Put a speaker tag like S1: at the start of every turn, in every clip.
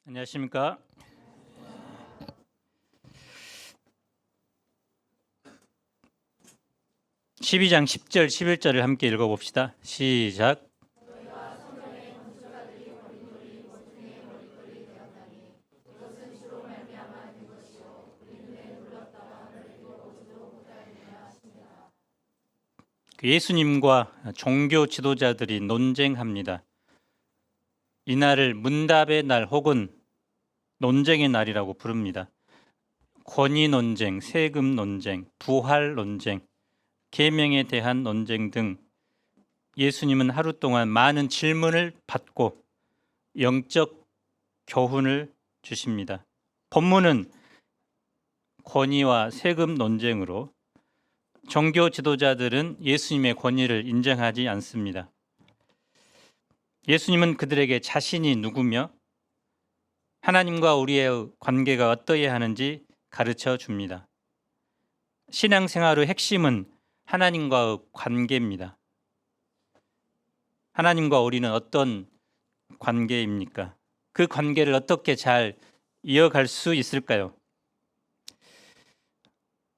S1: 안녕하십니까? 12장 10절 11절을 함께 읽어봅시다. 시작. 예수님과 종교 지도자들이 논쟁합니다. 이날을 문답의 날 혹은 논쟁의 날이라고 부릅니다. 권위 논쟁, 세금 논쟁, 부활 논쟁, 계명에 대한 논쟁 등 예수님은 하루 동안 많은 질문을 받고 영적 교훈을 주십니다. 본문은 권위와 세금 논쟁으로 종교 지도자들은 예수님의 권위를 인정하지 않습니다. 예수님은 그들에게 자신이 누구며 하나님과 우리의 관계가 어떠해야 하는지 가르쳐 줍니다. 신앙생활의 핵심은 하나님과의 관계입니다. 하나님과 우리는 어떤 관계입니까? 그 관계를 어떻게 잘 이어갈 수 있을까요?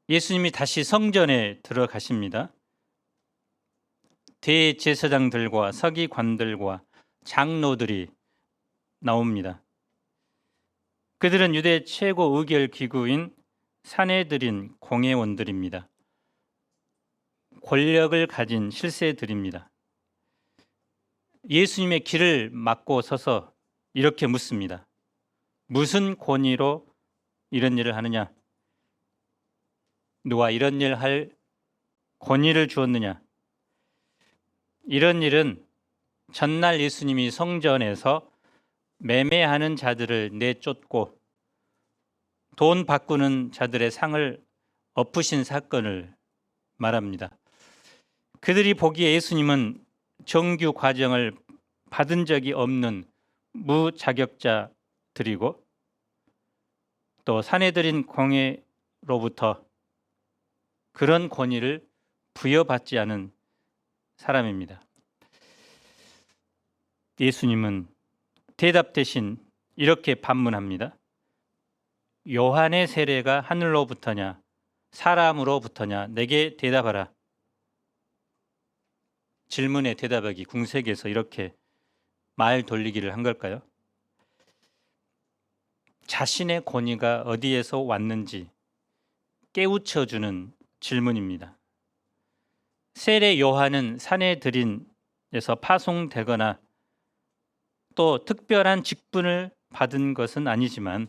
S1: 예수님이 다시 성전에 들어가십니다. 대제사장들과 서기관들과 장로들이 나옵니다. 그들은 유대 최고 의결 기구인 산헤드린 공회원들입니다. 권력을 가진 실세들입니다. 예수님의 길을 막고 서서 이렇게 묻습니다. 무슨 권위로 이런 일을 하느냐? 누가 이런 일 할 권위를 주었느냐? 이런 일은 전날 예수님이 성전에서 매매하는 자들을 내쫓고 돈 바꾸는 자들의 상을 엎으신 사건을 말합니다. 그들이 보기에 예수님은 정규 과정을 받은 적이 없는 무자격자들이고 또 산헤드린 공회로부터 그런 권위를 부여받지 않은 사람입니다. 예수님은 대답 대신 이렇게 반문합니다. 요한의 세례가 하늘로부터냐 사람으로부터냐 내게 대답하라. 질문에 대답하기 궁색에서 이렇게 말 돌리기를 한 걸까요? 자신의 권위가 어디에서 왔는지 깨우쳐주는 질문입니다. 세례 요한은 산헤드린에서 파송되거나 또 특별한 직분을 받은 것은 아니지만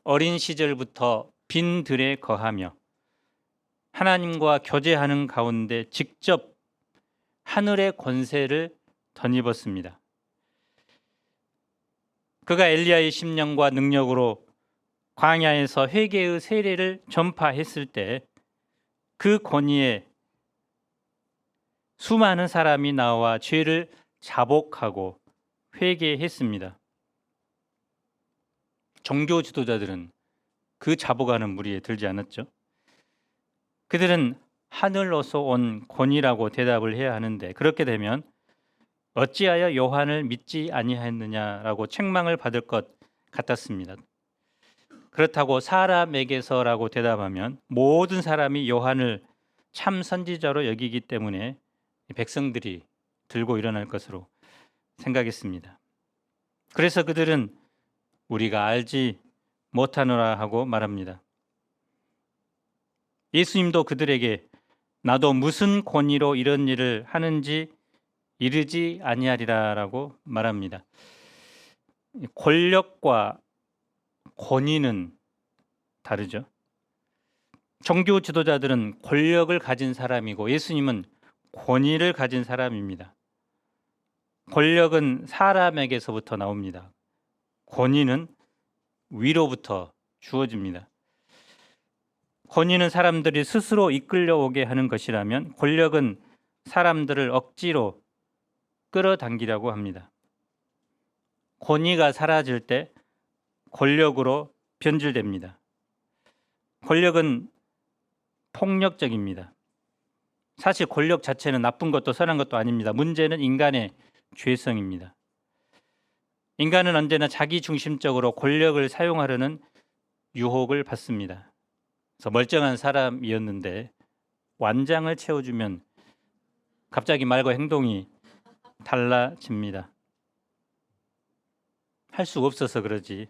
S1: 어린 시절부터 빈 들에 거하며 하나님과 교제하는 가운데 직접 하늘의 권세를 덧입었습니다. 그가 엘리야의 심령과 능력으로 광야에서 회개의 세례를 전파했을 때 그 권위에 수많은 사람이 나와 죄를 자복하고 회개했습니다. 종교 지도자들은 그 자복하는 무리에 들지 않았죠. 그들은 하늘로서 온 권위라고 대답을 해야 하는데 그렇게 되면 어찌하여 요한을 믿지 아니하였느냐라고 책망을 받을 것 같았습니다. 그렇다고 사람에게서라고 대답하면 모든 사람이 요한을 참 선지자로 여기기 때문에 백성들이 들고 일어날 것으로 생각했습니다. 그래서 그들은 우리가 알지 못하노라 하고 말합니다. 예수님도 그들에게 나도 무슨 권위로 이런 일을 하는지 이르지 아니하리라라고 말합니다. 권력과 권위는 다르죠. 종교 지도자들은 권력을 가진 사람이고 예수님은 권위를 가진 사람입니다. 권력은 사람에게서부터 나옵니다. 권위는 위로부터 주어집니다. 권위는 사람들이 스스로 이끌려오게 하는 것이라면 권력은 사람들을 억지로 끌어당기려고 합니다. 권위가 사라질 때 권력으로 변질됩니다. 권력은 폭력적입니다. 사실 권력 자체는 나쁜 것도 선한 것도 아닙니다. 문제는 인간의 죄성입니다. 인간은 언제나 자기 중심적으로 권력을 사용하려는 유혹을 받습니다. 그래서 멀쩡한 사람이었는데 완장을 채워주면 갑자기 말과 행동이 달라집니다. 할 수 없어서 그러지.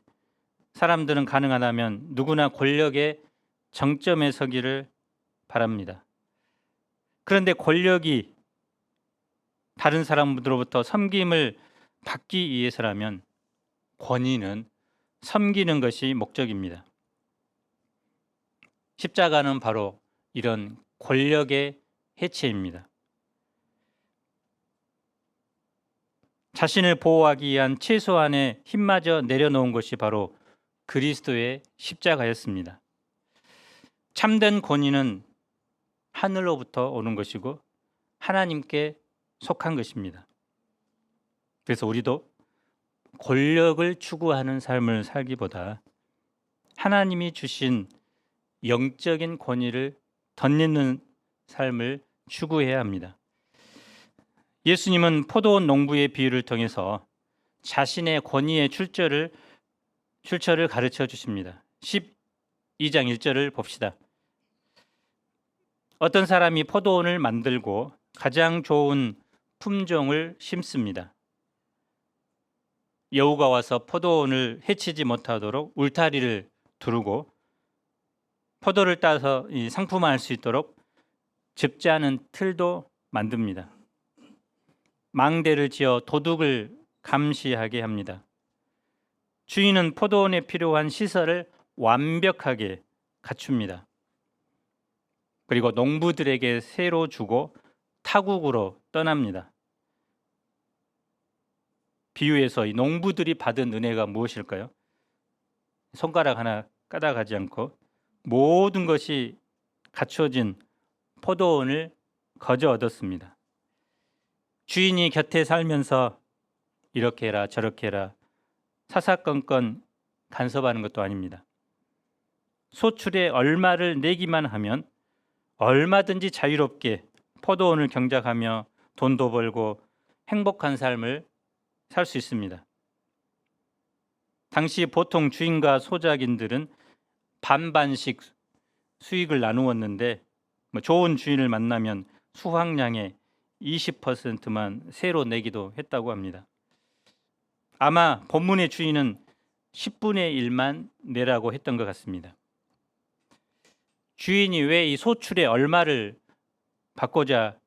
S1: 사람들은 가능하다면 누구나 권력의 정점에 서기를 바랍니다. 그런데 권력이 다른 사람들로부터 섬김을 받기 위해서라면 권위는 섬기는 것이 목적입니다. 십자가는 바로 이런 권력의 해체입니다. 자신을 보호하기 위한 최소한의 힘마저 내려놓은 것이 바로 그리스도의 십자가였습니다. 참된 권위는 하늘로부터 오는 것이고 하나님께 속한 것입니다. 그래서 우리도 권력을 추구하는 삶을 살기보다 하나님이 주신 영적인 권위를 덧입는 삶을 추구해야 합니다. 예수님은 포도원 농부의 비유를 통해서 자신의 권위의 출처를 가르쳐 주십니다. 12장 1절을 봅시다. 어떤 사람이 포도원을 만들고 가장 좋은 품종을 심습니다. 여우가 와서 포도원을 해치지 못하도록 울타리를 두르고 포도를 따서 상품화할 수 있도록 즙지 않은 틀도 만듭니다. 망대를 지어 도둑을 감시하게 합니다. 주인은 포도원에 필요한 시설을 완벽하게 갖춥니다. 그리고 농부들에게 새로 주고 타국으로 떠납니다. 비유에서 이 농부들이 받은 은혜가 무엇일까요? 손가락 하나 까닥하지 않고 모든 것이 갖춰진 포도원을 거저 얻었습니다. 주인이 곁에 살면서 이렇게 해라 저렇게 해라 사사건건 간섭하는 것도 아닙니다. 소출에 얼마를 내기만 하면 얼마든지 자유롭게 포도원을 경작하며 돈도 벌고 행복한 삶을 살 수 있습니다. 당시 보통 주인과 소작인들은 반반씩 수익을 나누었는데 좋은 주인을 만나면 수확량의 20%만 새로 내기도 했다고 합니다. 아마 본문의 주인은 10분의 1만 내라고 했던 것 같습니다. 주인이 왜 이 소출의 얼마를 받고자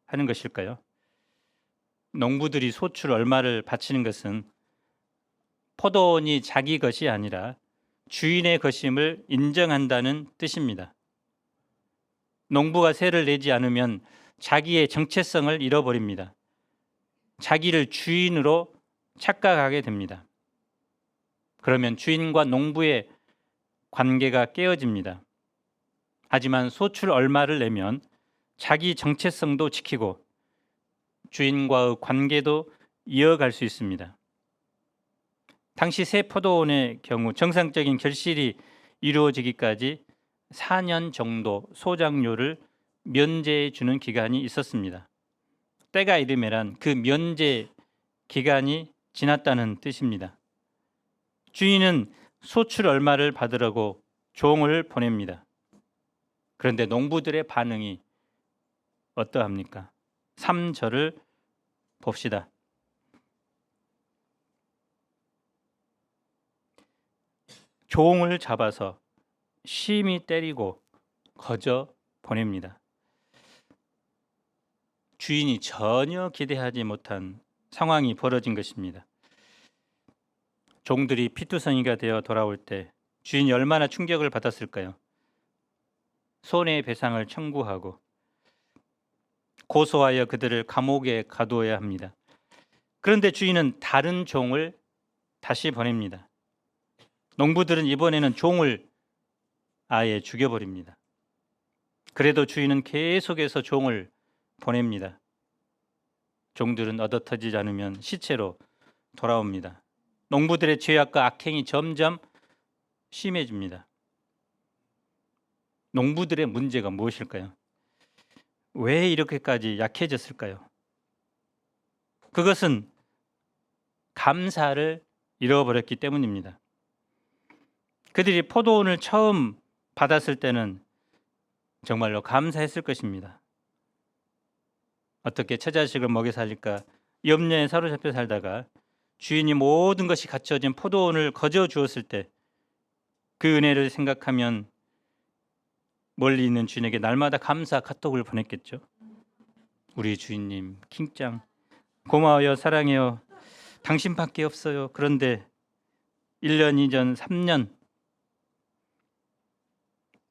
S1: 하는 것일까요? 농부들이 소출 얼마를 바치는 것은 포도원이 자기 것이 아니라 주인의 것임을 인정한다는 뜻입니다. 농부가 세를 내지 않으면 자기의 정체성을 잃어버립니다. 자기를 주인으로 착각하게 됩니다. 그러면 주인과 농부의 관계가 깨어집니다. 하지만 소출 얼마를 내면 자기 정체성도 지키고 주인과의 관계도 이어갈 수 있습니다. 당시 새 포도원의 경우 정상적인 결실이 이루어지기까지 4년 정도 소작료를 면제해 주는 기간이 있었습니다. 때가 이르면 그 면제 기간이 지났다는 뜻입니다. 주인은 소출 얼마를 받으라고 종을 보냅니다. 그런데 농부들의 반응이 어떠합니까? 3절을 봅시다. 종을 잡아서 심히 때리고 거저 보냅니다. 주인이 전혀 기대하지 못한 상황이 벌어진 것입니다. 종들이 피투성이가 되어 돌아올 때 주인이 얼마나 충격을 받았을까요? 손해배상을 청구하고 고소하여 그들을 감옥에 가두어야 합니다. 그런데 주인은 다른 종을 다시 보냅니다. 농부들은 이번에는 종을 아예 죽여버립니다. 그래도 주인은 계속해서 종을 보냅니다. 종들은 얻어터지지 않으면 시체로 돌아옵니다. 농부들의 죄악과 악행이 점점 심해집니다. 농부들의 문제가 무엇일까요? 왜 이렇게까지 약해졌을까요? 그것은 감사를 잃어버렸기 때문입니다. 그들이 포도원을 처음 받았을 때는 정말로 감사했을 것입니다. 어떻게 처자식을 먹여 살릴까 염려에 사로잡혀 살다가 주인이 모든 것이 갖춰진 포도원을 거저 주었을 때 그 은혜를 생각하면 멀리 있는 주인에게 날마다 감사 카톡을 보냈겠죠. 우리 주인님 킹짱 고마워요, 사랑해요, 당신밖에 없어요. 그런데 1년, 2년, 3년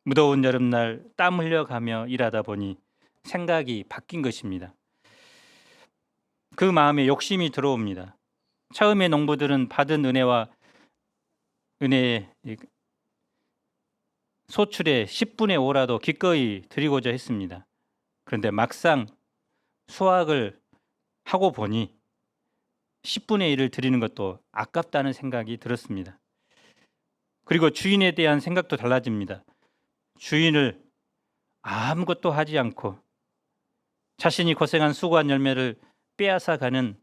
S1: 무더운 여름날 땀 흘려가며 일하다 보니 생각이 바뀐 것입니다. 그 마음에 욕심이 들어옵니다. 처음에 농부들은 받은 은혜의 소출의 10분의 5라도 기꺼이 드리고자 했습니다. 그런데 막상 수확을 하고 보니 10분의 1을 드리는 것도 아깝다는 생각이 들었습니다. 그리고 주인에 대한 생각도 달라집니다. 주인을 아무것도 하지 않고 자신이 고생한 수고한 열매를 빼앗아 가는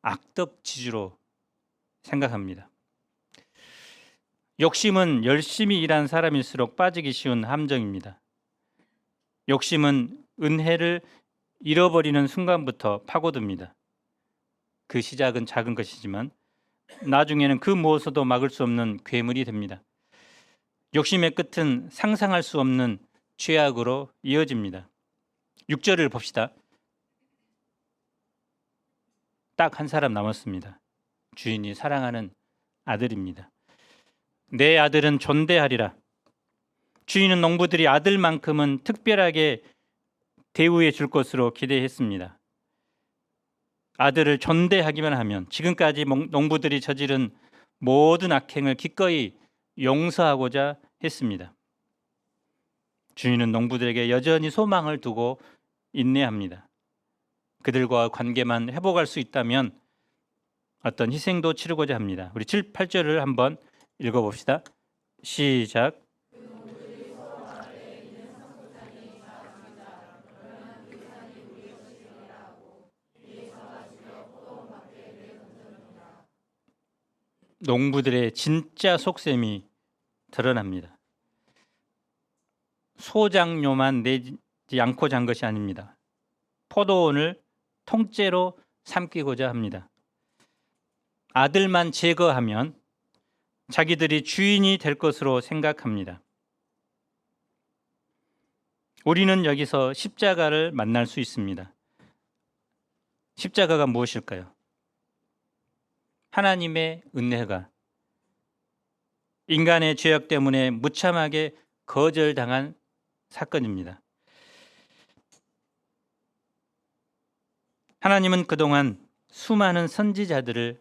S1: 악덕지주로 생각합니다. 욕심은 열심히 일한 사람일수록 빠지기 쉬운 함정입니다. 욕심은 은혜를 잃어버리는 순간부터 파고듭니다. 그 시작은 작은 것이지만 나중에는 그 무엇으로도 막을 수 없는 괴물이 됩니다. 욕심의 끝은 상상할 수 없는 죄악으로 이어집니다. 6절을 봅시다. 딱 한 사람 남았습니다. 주인이 사랑하는 아들입니다. 내 아들은 존대하리라. 주인은 농부들이 아들만큼은 특별하게 대우해 줄 것으로 기대했습니다. 아들을 존대하기만 하면 지금까지 농부들이 저지른 모든 악행을 기꺼이 용서하고자 했습니다. 주인은 농부들에게 여전히 소망을 두고 인내합니다. 그들과 관계만 회복할 수 있다면 어떤 희생도 치르고자 합니다. 우리 7, 8절을 한번 읽어봅시다. 시작. 농부들의 진짜 속셈이 드러납니다. 소장료만 내지 않고 잔 것이 아닙니다. 포도원을 통째로 삼키고자 합니다. 아들만 제거하면 자기들이 주인이 될 것으로 생각합니다. 우리는 여기서 십자가를 만날 수 있습니다. 십자가가 무엇일까요? 하나님의 은혜가 인간의 죄악 때문에 무참하게 거절당한 사건입니다. 하나님은 그동안 수많은 선지자들을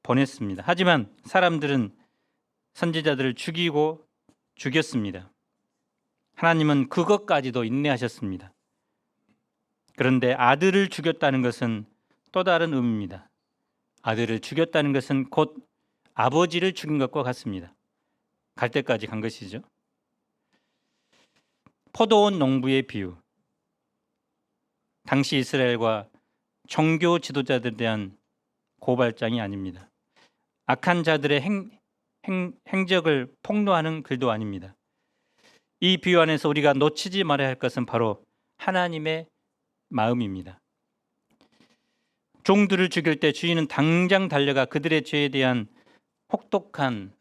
S1: 보냈습니다. 하지만 사람들은 선지자들을 죽이고 죽였습니다. 하나님은 그것까지도 인내하셨습니다. 그런데 아들을 죽였다는 것은 또 다른 의미입니다. 아들을 죽였다는 것은 곧 아버지를 죽인 것과 같습니다. 갈 때까지 간 것이죠. 포도원 농부의 비유. 당시 이스라엘과 종교 지도자들에 대한 고발장이 아닙니다. 악한 자들의 행적을 폭로하는 글도 아닙니다. 이 비유 안에서 우리가 놓치지 말아야 할 것은 바로 하나님의 마음입니다. 종들을 죽일 때 주인은 당장 달려가 그들의 죄에 대한 혹독한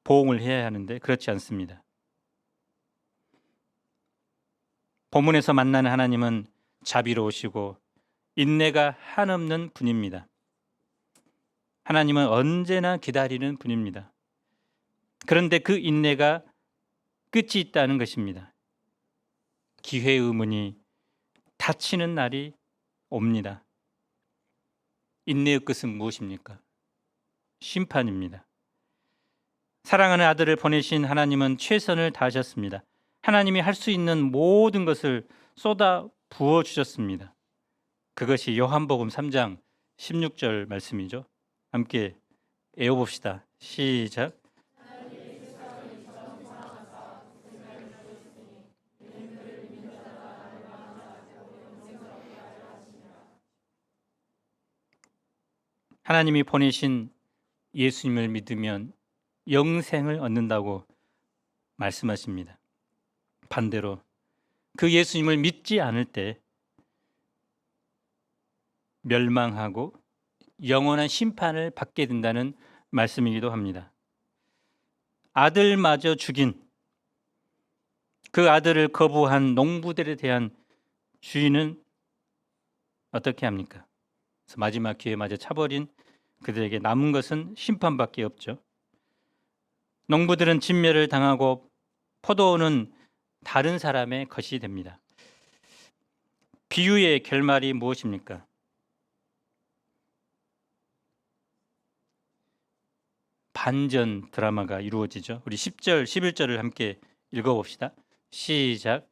S1: 보응을 해야 하는데 그렇지 않습니다. 본문에서 만나는 하나님은 자비로우시고 인내가 한없는 분입니다. 하나님은 언제나 기다리는 분입니다. 그런데 그 인내가 끝이 있다는 것입니다. 기회의 의문이 닫히는 날이 옵니다. 인내의 끝은 무엇입니까? 심판입니다. 사랑하는 아들을 보내신 하나님은 최선을 다하셨습니다. 하나님이 할 수 있는 모든 것을 쏟아 부어 주셨습니다. 그것이 요한복음 3장 16절 말씀이죠. 함께 외워봅시다. 시작. 하나님이 보내신 예수님을 믿으면 영생을 얻는다고 말씀하십니다. 반대로 그 예수님을 믿지 않을 때 멸망하고 영원한 심판을 받게 된다는 말씀이기도 합니다. 아들마저 죽인 그 아들을 거부한 농부들에 대한 주인은 어떻게 합니까? 그래서 마지막 기회에 맞아 차버린 그들에게 남은 것은 심판밖에 없죠. 농부들은 진멸을 당하고 포도원은 다른 사람의 것이 됩니다. 비유의 결말이 무엇입니까? 반전 드라마가 이루어지죠. 우리 10절, 11절을 함께 읽어봅시다. 시작.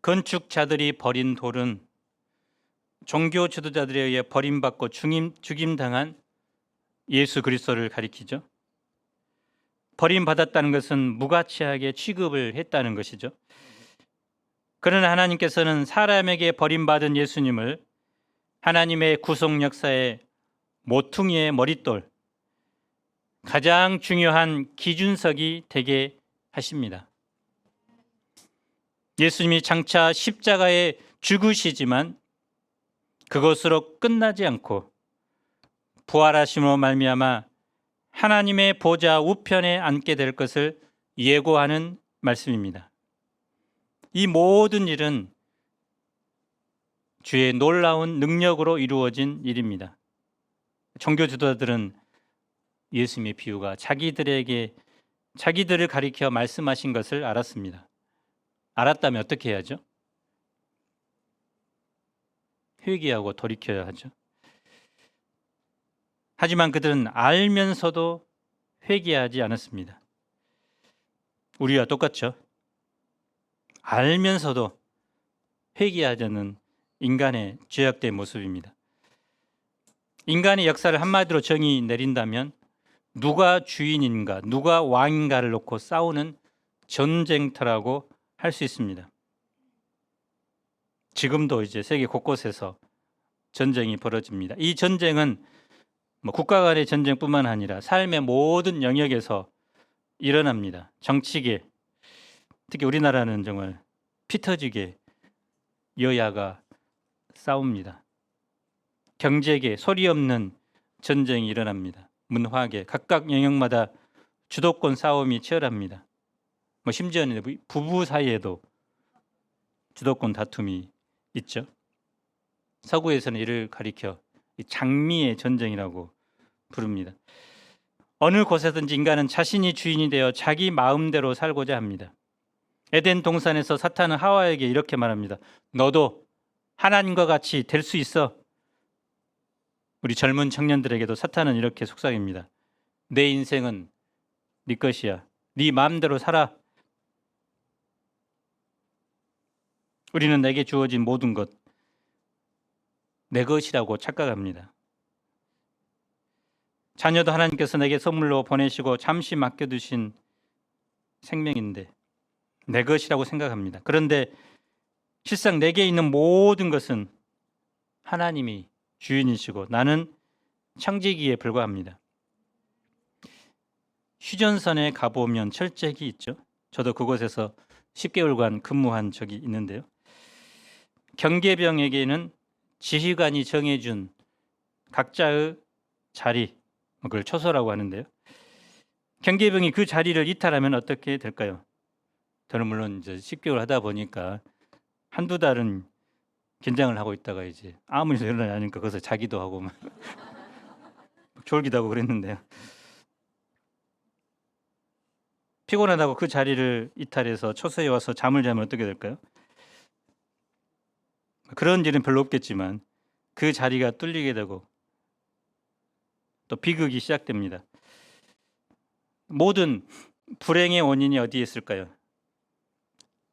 S1: 건축자들이 버린 돌은 종교 지도자들에 의해 버림받고 죽임당한 예수 그리스도를 가리키죠. 버림받았다는 것은 무가치하게 취급을 했다는 것이죠. 그러나 하나님께서는 사람에게 버림받은 예수님을 하나님의 구속 역사의 모퉁이의 머릿돌, 가장 중요한 기준석이 되게 하십니다. 예수님이 장차 십자가에 죽으시지만 그것으로 끝나지 않고 부활하심으로 말미암아 하나님의 보좌 우편에 앉게 될 것을 예고하는 말씀입니다. 이 모든 일은 주의 놀라운 능력으로 이루어진 일입니다. 종교 지도자들은 예수님의 비유가 자기들을 가리켜 말씀하신 것을 알았습니다. 알았다면 어떻게 해야죠? 회개하고 돌이켜야 하죠. 하지만 그들은 알면서도 회개하지 않았습니다. 우리와 똑같죠. 알면서도 회개하지 않는 인간의 죄악된 모습입니다. 인간의 역사를 한마디로 정의 내린다면 누가 주인인가, 누가 왕인가를 놓고 싸우는 전쟁터라고 할 수 있습니다. 지금도 이제 세계 곳곳에서 전쟁이 벌어집니다. 이 전쟁은 국가 간의 전쟁뿐만 아니라 삶의 모든 영역에서 일어납니다. 정치계, 특히 우리나라는 정말 피 터지게 여야가 싸웁니다. 경제계, 소리 없는 전쟁이 일어납니다. 문화계, 각각 영역마다 주도권 싸움이 치열합니다. 심지어는 부부 사이에도 주도권 다툼이 있죠. 서구에서는 이를 가리켜 장미의 전쟁이라고 부릅니다. 어느 곳에든지 인간은 자신이 주인이 되어 자기 마음대로 살고자 합니다. 에덴 동산에서 사탄은 하와에게 이렇게 말합니다. 너도 하나님과 같이 될 수 있어. 우리 젊은 청년들에게도 사탄은 이렇게 속삭입니다. 내 인생은 네 것이야. 네 마음대로 살아. 우리는 내게 주어진 모든 것 내 것이라고 착각합니다. 자녀도 하나님께서 내게 선물로 보내시고 잠시 맡겨두신 생명인데 내 것이라고 생각합니다. 그런데 실상 내게 있는 모든 것은 하나님이 주인이시고 나는 청지기에 불과합니다. 휴전선에 가보면 철책이 있죠. 저도 그곳에서 10개월간 근무한 적이 있는데요. 경계병에게는 지휘관이 정해준 각자의 자리, 그걸 초소라고 하는데요. 경계병이 그 자리를 이탈하면 어떻게 될까요? 저는 물론 이제 10개월 하다 보니까 한두 달은 긴장을 하고 있다가 이제 아무 일도 일어나지 않으니까 거기서 자기도 하고 막 졸기도 하고 그랬는데요. 피곤하다고 그 자리를 이탈해서 초소에 와서 잠을 자면 어떻게 될까요? 그런 일은 별로 없겠지만 그 자리가 뚫리게 되고 또 비극이 시작됩니다. 모든 불행의 원인이 어디에 있을까요?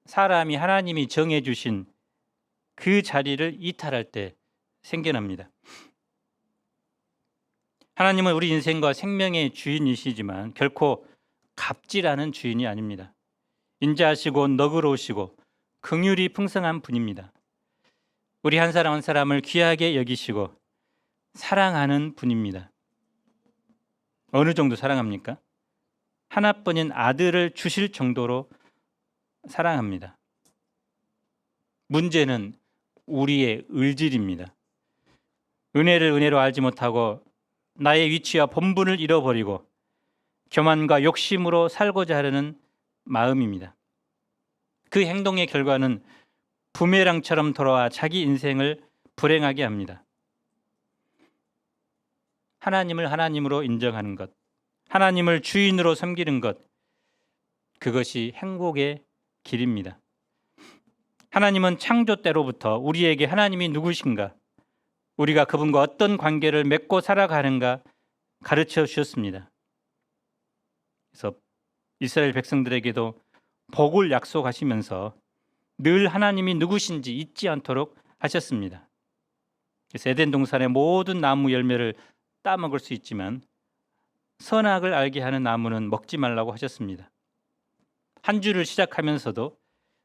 S1: 사람이 하나님이 정해주신 그 자리를 이탈할 때 생겨납니다. 하나님은 우리 인생과 생명의 주인이시지만 결코 갑질하는 주인이 아닙니다. 인자하시고 너그러우시고 긍휼이 풍성한 분입니다. 우리 한 사람 한 사람을 귀하게 여기시고 사랑하는 분입니다. 어느 정도 사랑합니까? 하나뿐인 아들을 주실 정도로 사랑합니다. 문제는 우리의 을질입니다. 은혜를 은혜로 알지 못하고 나의 위치와 본분을 잃어버리고 교만과 욕심으로 살고자 하려는 마음입니다. 그 행동의 결과는 부메랑처럼 돌아와 자기 인생을 불행하게 합니다. 하나님을 하나님으로 인정하는 것, 하나님을 주인으로 섬기는 것, 그것이 행복의 길입니다. 하나님은 창조 때로부터 우리에게 하나님이 누구신가, 우리가 그분과 어떤 관계를 맺고 살아가는가 가르쳐 주셨습니다. 그래서 이스라엘 백성들에게도 복을 약속하시면서 늘 하나님이 누구신지 잊지 않도록 하셨습니다. 그래서 에덴 동산의 모든 나무 열매를 따먹을 수 있지만 선악을 알게 하는 나무는 먹지 말라고 하셨습니다. 한 주를 시작하면서도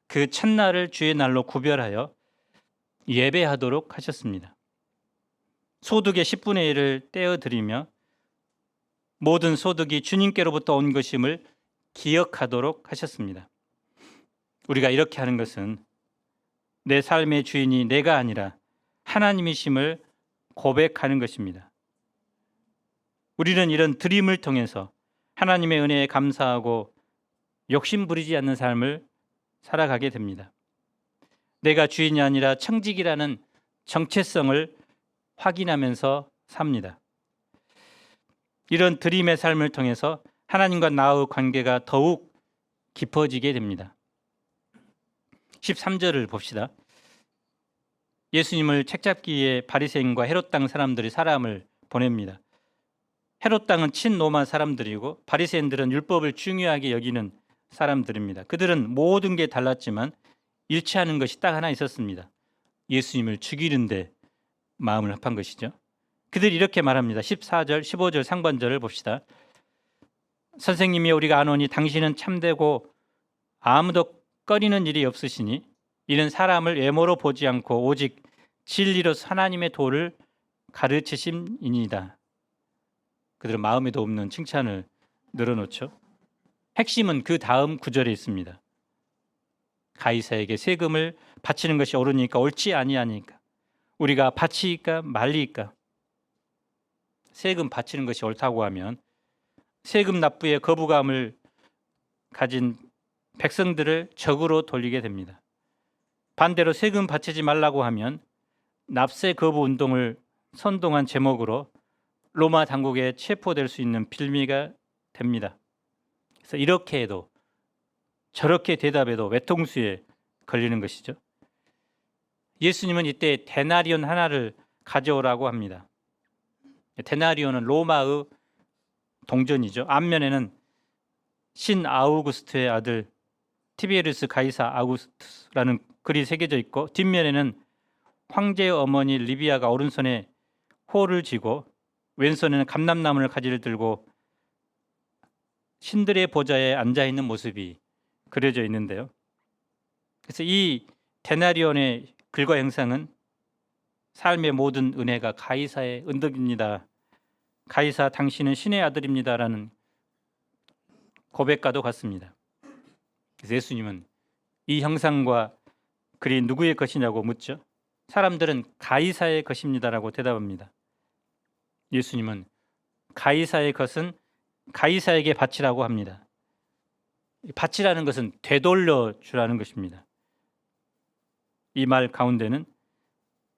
S1: 그 첫날을 주의 날로 구별하여 예배하도록 하셨습니다. 소득의 10분의 1을 떼어드리며 모든 소득이 주님께로부터 온 것임을 기억하도록 하셨습니다. 우리가 이렇게 하는 것은 내 삶의 주인이 내가 아니라 하나님이심을 고백하는 것입니다. 우리는 이런 드림을 통해서 하나님의 은혜에 감사하고 욕심 부리지 않는 삶을 살아가게 됩니다. 내가 주인이 아니라 청직이라는 정체성을 확인하면서 삽니다. 이런 드림의 삶을 통해서 하나님과 나의 관계가 더욱 깊어지게 됩니다. 13절을 봅시다. 예수님을 책잡기에 바리새인과 헤롯 땅 사람들이 사람을 보냅니다. 헤롯 땅은 친로마 사람들이고 바리새인들은 율법을 중요하게 여기는 사람들입니다. 그들은 모든 게 달랐지만 일치하는 것이 딱 하나 있었습니다. 예수님을 죽이는데 마음을 합한 것이죠. 그들이 이렇게 말합니다. 14절, 15절 상반절을 봅시다. 선생님이 우리가 아노니 당신은 참되고 아무도 꺼리는 일이 없으시니 이는 사람을 외모로 보지 않고 오직 진리로서 하나님의 도를 가르치심이니이다. 그들은 마음에도 없는 칭찬을 늘어놓죠. 핵심은 그 다음 구절에 있습니다. 가이사에게 세금을 바치는 것이 옳으니까 옳지 아니하니까 우리가 바치이까 말리이까. 세금 바치는 것이 옳다고 하면 세금 납부에 거부감을 가진 백성들을 적으로 돌리게 됩니다. 반대로 세금 바치지 말라고 하면 납세 거부 운동을 선동한 제목으로 로마 당국에 체포될 수 있는 빌미가 됩니다. 그래서 이렇게 해도 저렇게 대답해도 외통수에 걸리는 것이죠. 예수님은 이때 데나리온 하나를 가져오라고 합니다. 데나리온은 로마의 동전이죠. 앞면에는 신 아우구스트의 아들 티베리우스 가이사 아우구스투스라는 글이 새겨져 있고 뒷면에는 황제의 어머니 리비아가 오른손에 호를 쥐고 왼손에는 감람나무를 가지를 들고 신들의 보좌에 앉아 있는 모습이 그려져 있는데요. 그래서 이 데나리온의 글과 형상은 삶의 모든 은혜가 가이사의 은덕입니다. 가이사 당신은 신의 아들입니다라는 고백과도 같습니다. 그래서 예수님은 이 형상과 글이 누구의 것이냐고 묻죠. 사람들은 가이사의 것입니다라고 대답합니다. 예수님은 가이사의 것은 가이사에게 바치라고 합니다. 바치라는 것은 되돌려 주라는 것입니다. 이 말 가운데는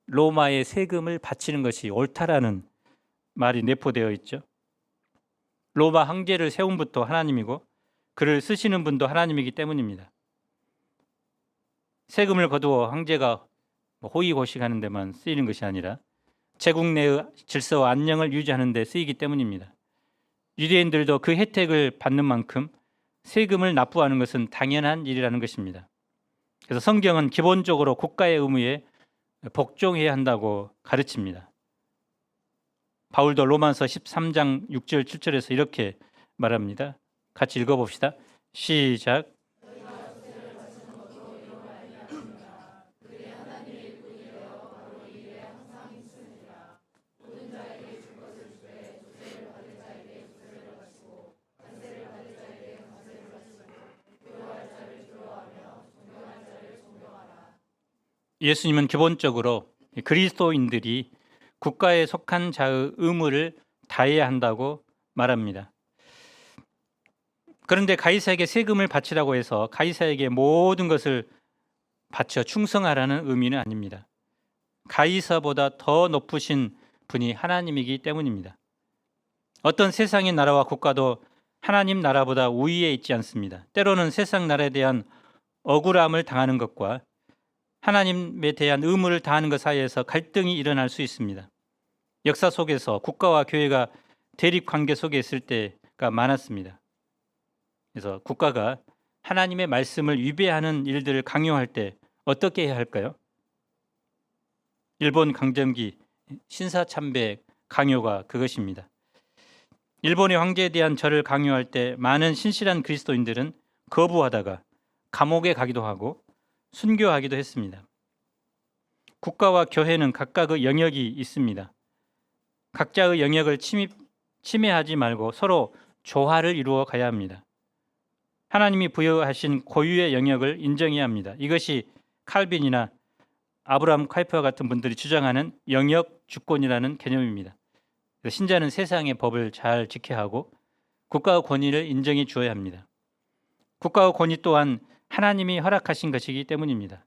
S1: 로마의 세금을 바치는 것이 옳다라는 말이 내포되어 있죠. 로마 황제를 세운 분도 하나님이고 그를 쓰시는 분도 하나님이기 때문입니다. 세금을 거두어 황제가 호의호식하는 데만 쓰이는 것이 아니라 제국 내의 질서와 안녕을 유지하는 데 쓰이기 때문입니다. 유대인들도 그 혜택을 받는 만큼 세금을 납부하는 것은 당연한 일이라는 것입니다. 그래서 성경은 기본적으로 국가의 의무에 복종해야 한다고 가르칩니다. 바울도 로마서 13장 6절 7절에서 이렇게 말합니다. 같이 읽어봅시다. 시작. 예수님은 기본적으로 그리스도인들이 국가에 속한 자의 의무를 다해야 한다고 말합니다. 그런데 가이사에게 세금을 바치라고 해서 가이사에게 모든 것을 바쳐 충성하라는 의미는 아닙니다. 가이사보다 더 높으신 분이 하나님이기 때문입니다. 어떤 세상의 나라와 국가도 하나님 나라보다 우위에 있지 않습니다. 때로는 세상 나라에 대한 억울함을 당하는 것과 하나님에 대한 의무를 다하는 것 사이에서 갈등이 일어날 수 있습니다. 역사 속에서 국가와 교회가 대립 관계 속에 있을 때가 많았습니다. 그래서 국가가 하나님의 말씀을 위배하는 일들을 강요할 때 어떻게 해야 할까요? 일본 강점기 신사참배 강요가 그것입니다. 일본의 황제에 대한 절을 강요할 때 많은 신실한 그리스도인들은 거부하다가 감옥에 가기도 하고 순교하기도 했습니다. 국가와 교회는 각각의 영역이 있습니다. 각자의 영역을 침해하지 말고 서로 조화를 이루어 가야 합니다. 하나님이 부여하신 고유의 영역을 인정해야 합니다. 이것이 칼빈이나 아브라함 카이퍼와 같은 분들이 주장하는 영역 주권이라는 개념입니다. 신자는 세상의 법을 잘 지켜야 하고 국가의 권위를 인정해 주어야 합니다. 국가의 권위 또한 하나님이 허락하신 것이기 때문입니다.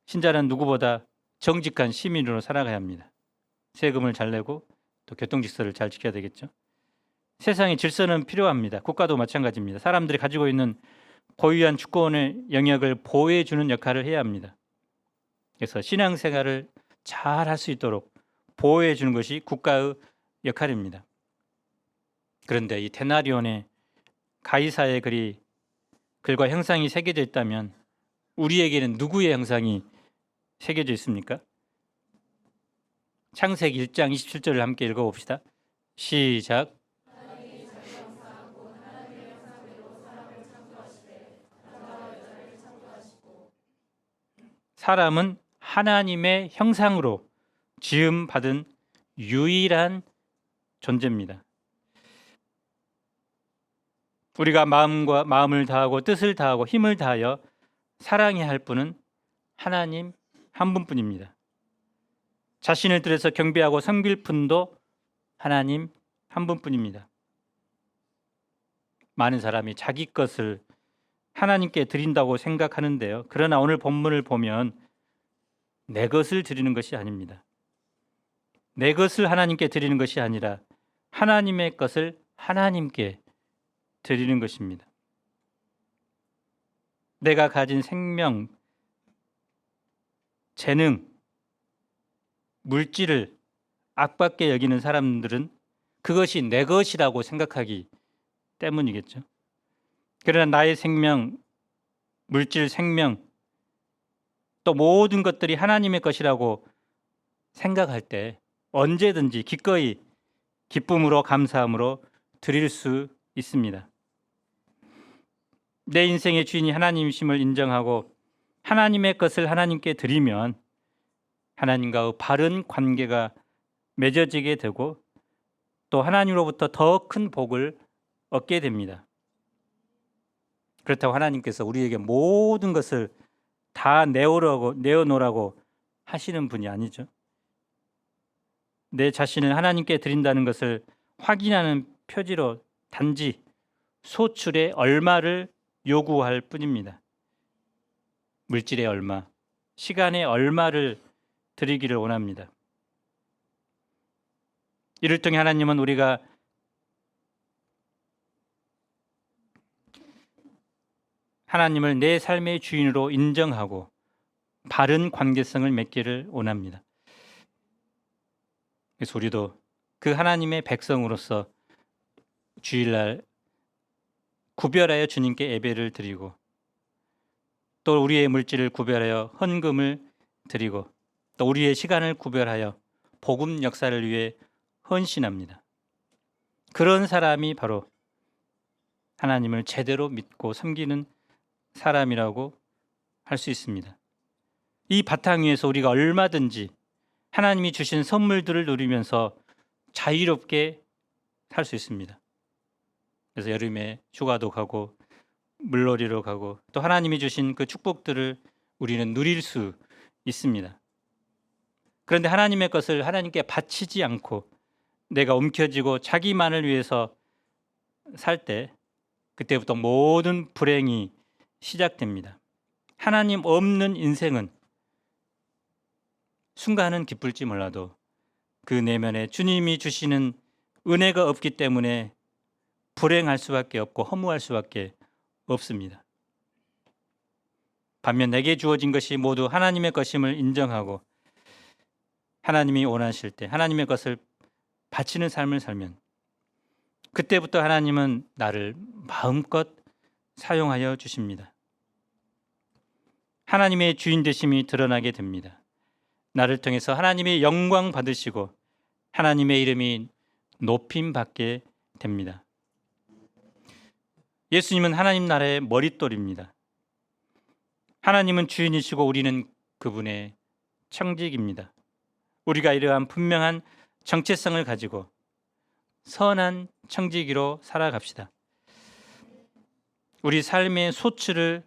S1: 신자는 누구보다 정직한 시민으로 살아가야 합니다. 세금을 잘 내고 또 교통질서를 잘 지켜야 되겠죠. 세상의 질서는 필요합니다. 국가도 마찬가지입니다. 사람들이 가지고 있는 고유한 주권의 영역을 보호해 주는 역할을 해야 합니다. 그래서 신앙생활을 잘 할 수 있도록 보호해 주는 것이 국가의 역할입니다. 그런데 이 데나리온의 가이사의 글과 형상이 새겨져 있다면 우리에게는 누구의 형상이 새겨져 있습니까? 창세기 1장 27절을 함께 읽어봅시다. 시작. 사람은 하나님의 형상으로 지음받은 유일한 존재입니다. 우리가 마음을 다하고 뜻을 다하고 힘을 다하여 사랑해야 할 분은 하나님 한 분뿐입니다. 자신을 들여서 경배하고 섬길 분도 하나님 한 분뿐입니다. 많은 사람이 자기 것을 하나님께 드린다고 생각하는데요. 그러나 오늘 본문을 보면 내 것을 드리는 것이 아닙니다. 내 것을 하나님께 드리는 것이 아니라 하나님의 것을 하나님께 드리는 것입니다. 내가 가진 생명, 재능, 물질을 악받게 여기는 사람들은 그것이 내 것이라고 생각하기 때문이겠죠. 그러나 나의 생명, 물질, 생명, 또 모든 것들이 하나님의 것이라고 생각할 때 언제든지 기꺼이 기쁨으로 감사함으로 드릴 수 있습니다. 내 인생의 주인이 하나님이심을 인정하고 하나님의 것을 하나님께 드리면 하나님과의 바른 관계가 맺어지게 되고 또 하나님으로부터 더 큰 복을 얻게 됩니다. 그렇다고 하나님께서 우리에게 모든 것을 다 내어놓으라고 하시는 분이 아니죠. 내 자신을 하나님께 드린다는 것을 확인하는 표지로 단지 소출의 얼마를 요구할 뿐입니다. 물질의 얼마, 시간의 얼마를 드리기를 원합니다. 이를 통해 하나님은 우리가 하나님을 내 삶의 주인으로 인정하고 바른 관계성을 맺기를 원합니다. 그래서 우리도 그 하나님의 백성으로서 주일날 구별하여 주님께 예배를 드리고 또 우리의 물질을 구별하여 헌금을 드리고 또 우리의 시간을 구별하여 복음 역사를 위해 헌신합니다. 그런 사람이 바로 하나님을 제대로 믿고 섬기는 사람이라고 할 수 있습니다. 이 바탕 위에서 우리가 얼마든지 하나님이 주신 선물들을 누리면서 자유롭게 살 수 있습니다. 그래서 여름에 휴가도 가고 물놀이로 가고 또 하나님이 주신 그 축복들을 우리는 누릴 수 있습니다. 그런데 하나님의 것을 하나님께 바치지 않고 내가 움켜쥐고 자기만을 위해서 살 때 그때부터 모든 불행이 시작됩니다. 하나님 없는 인생은 순간은 기쁠지 몰라도 그 내면에 주님이 주시는 은혜가 없기 때문에 불행할 수밖에 없고 허무할 수밖에 없습니다. 반면 내게 주어진 것이 모두 하나님의 것임을 인정하고 하나님이 원하실 때 하나님의 것을 바치는 삶을 살면 그때부터 하나님은 나를 마음껏 사용하여 주십니다. 하나님의 주인 되심이 드러나게 됩니다. 나를 통해서 하나님의 영광 받으시고 하나님의 이름이 높임 받게 됩니다. 예수님은 하나님 나라의 머릿돌입니다. 하나님은 주인이시고 우리는 그분의 청직입니다. 우리가 이러한 분명한 정체성을 가지고 선한 청지기로 살아갑시다. 우리 삶의 소출을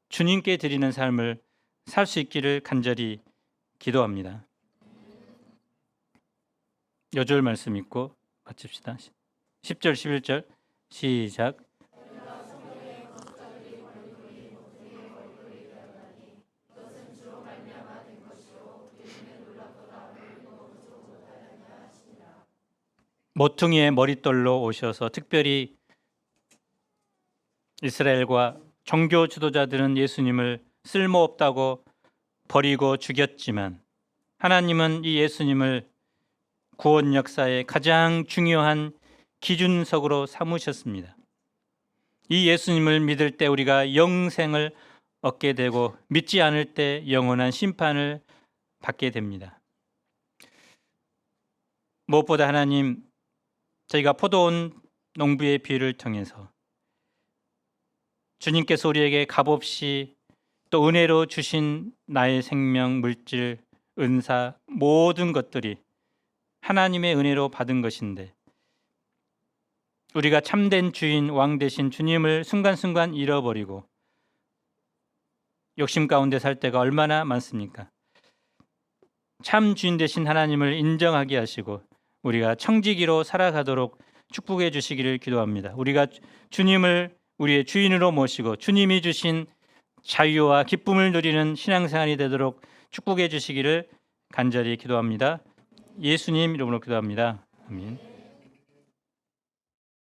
S1: 주님께 드리는 삶을 살 수 있기를 간절히 기도합니다. 여절 말씀 읽고 마칩시다. 10절 11절 시작. 모퉁이의 머릿돌로 오셔서 특별히 이스라엘과 종교 지도자들은 예수님을 쓸모없다고 버리고 죽였지만 하나님은 이 예수님을 구원 역사의 가장 중요한 기준석으로 삼으셨습니다. 이 예수님을 믿을 때 우리가 영생을 얻게 되고 믿지 않을 때 영원한 심판을 받게 됩니다. 무엇보다 하나님, 저희가 포도원 농부의 비유를 통해서 주님께서 우리에게 값없이 또 은혜로 주신 나의 생명, 물질, 은사 모든 것들이 하나님의 은혜로 받은 것인데 우리가 참된 주인, 왕 되신 주님을 순간순간 잃어버리고 욕심 가운데 살 때가 얼마나 많습니까? 참 주인 되신 하나님을 인정하게 하시고 우리가 청지기로 살아가도록 축복해 주시기를 기도합니다. 우리가 주님을 우리의 주인으로 모시고 주님이 주신 자유와 기쁨을 누리는 신앙생활이 되도록 축복해 주시기를 간절히 기도합니다. 예수님 이름으로 기도합니다. 아멘.